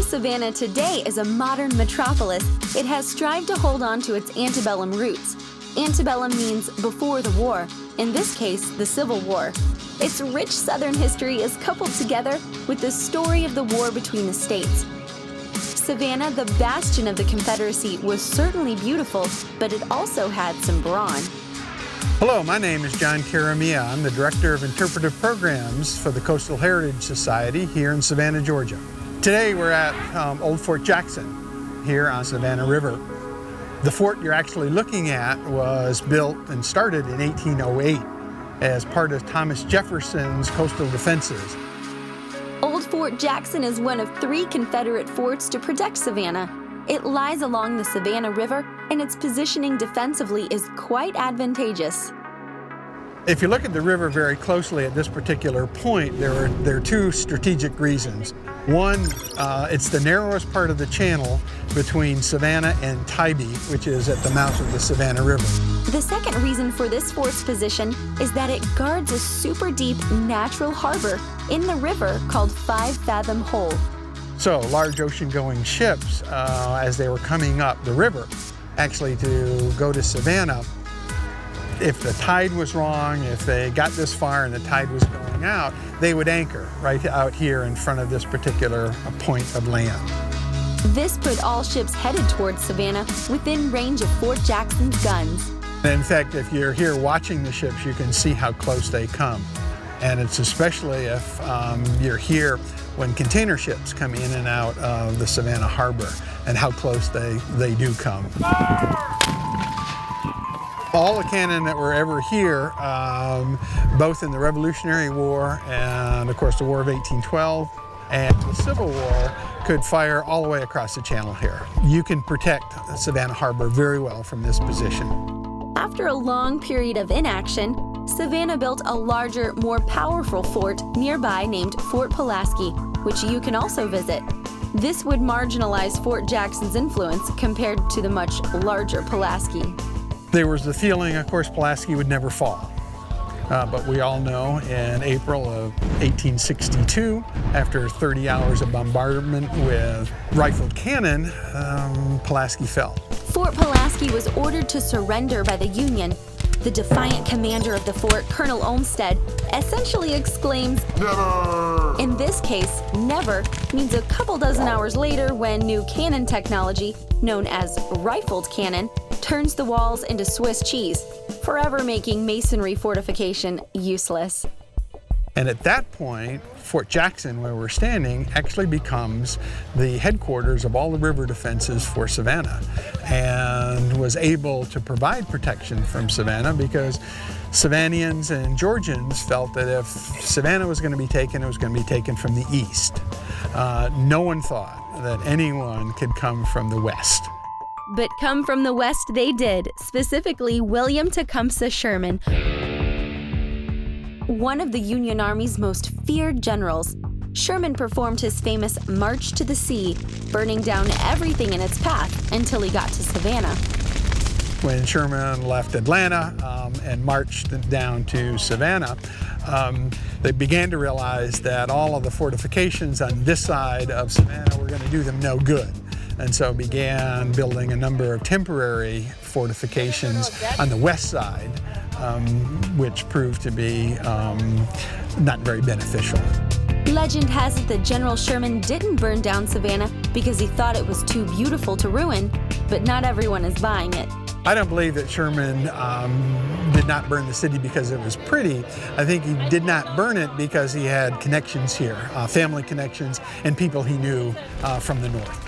Savannah today is a modern metropolis, it has strived to hold on to its antebellum roots. Antebellum means before the war, in this case, the Civil War. Its rich Southern history is coupled together with the story of the war between the states. Savannah, the bastion of the Confederacy, was certainly beautiful, but it also had some brawn. Hello, my name is John Caramia. I'm the Director of Interpretive Programs for the Coastal Heritage Society here in Savannah, Georgia. Today we're at Old Fort Jackson here on Savannah River. The fort you're actually looking at was built and started in 1808 as part of Thomas Jefferson's coastal defenses. Old Fort Jackson is one of 3 Confederate forts to protect Savannah. It lies along the Savannah River, and its positioning defensively is quite advantageous. If you look at the river very closely at this particular point, there are 2 strategic reasons. One, it's the narrowest part of the channel between Savannah and Tybee, which is at the mouth of the Savannah River. The second reason for this fort's position is that it guards a super deep natural harbor in the river called 5 Fathom Hole. So large ocean-going ships, as they were coming up the river, actually to go to Savannah, if the tide was wrong, if they got this far and the tide was going out, they would anchor right out here in front of this particular point of land. This put all ships headed towards Savannah within range of Fort Jackson's guns. In fact, if you're here watching the ships, you can see how close they come. And it's especially if you're here when container ships come in and out of the Savannah Harbor and how close they do come. All the cannon that were ever here, both in the Revolutionary War and of course the War of 1812 and the Civil War, could fire all the way across the channel here. You can protect Savannah Harbor very well from this position. After a long period of inaction, Savannah built a larger, more powerful fort nearby named Fort Pulaski, which you can also visit. This would marginalize Fort Jackson's influence compared to the much larger Pulaski. There was the feeling, of course, Pulaski would never fall. But we all know in April of 1862, after 30 hours of bombardment with rifled cannon, Pulaski fell. Fort Pulaski was ordered to surrender by the Union. The defiant commander of the fort, Colonel Olmsted, essentially exclaims, "Never!" In this case, never means a couple dozen hours later when new cannon technology, known as rifled cannon, turns the walls into Swiss cheese, forever making masonry fortification useless. And at that point, Fort Jackson, where we're standing, actually becomes the headquarters of all the river defenses for Savannah and was able to provide protection from Savannah because Savannians and Georgians felt that if Savannah was going to be taken, it was going to be taken from the east. No one thought that anyone could come from the west. But come from the west they did, specifically William Tecumseh Sherman, one of the Union Army's most feared generals. Sherman performed his famous March to the Sea, burning down everything in its path until he got to Savannah. When Sherman left Atlanta and marched down to Savannah, they began to realize that all of the fortifications on this side of Savannah were going to do them no good. And so began building a number of temporary fortifications on the west side, which proved to be not very beneficial. Legend has it that General Sherman didn't burn down Savannah because he thought it was too beautiful to ruin, but not everyone is buying it. I don't believe that Sherman did not burn the city because it was pretty. I think he did not burn it because he had connections here, family connections, and people he knew from the north.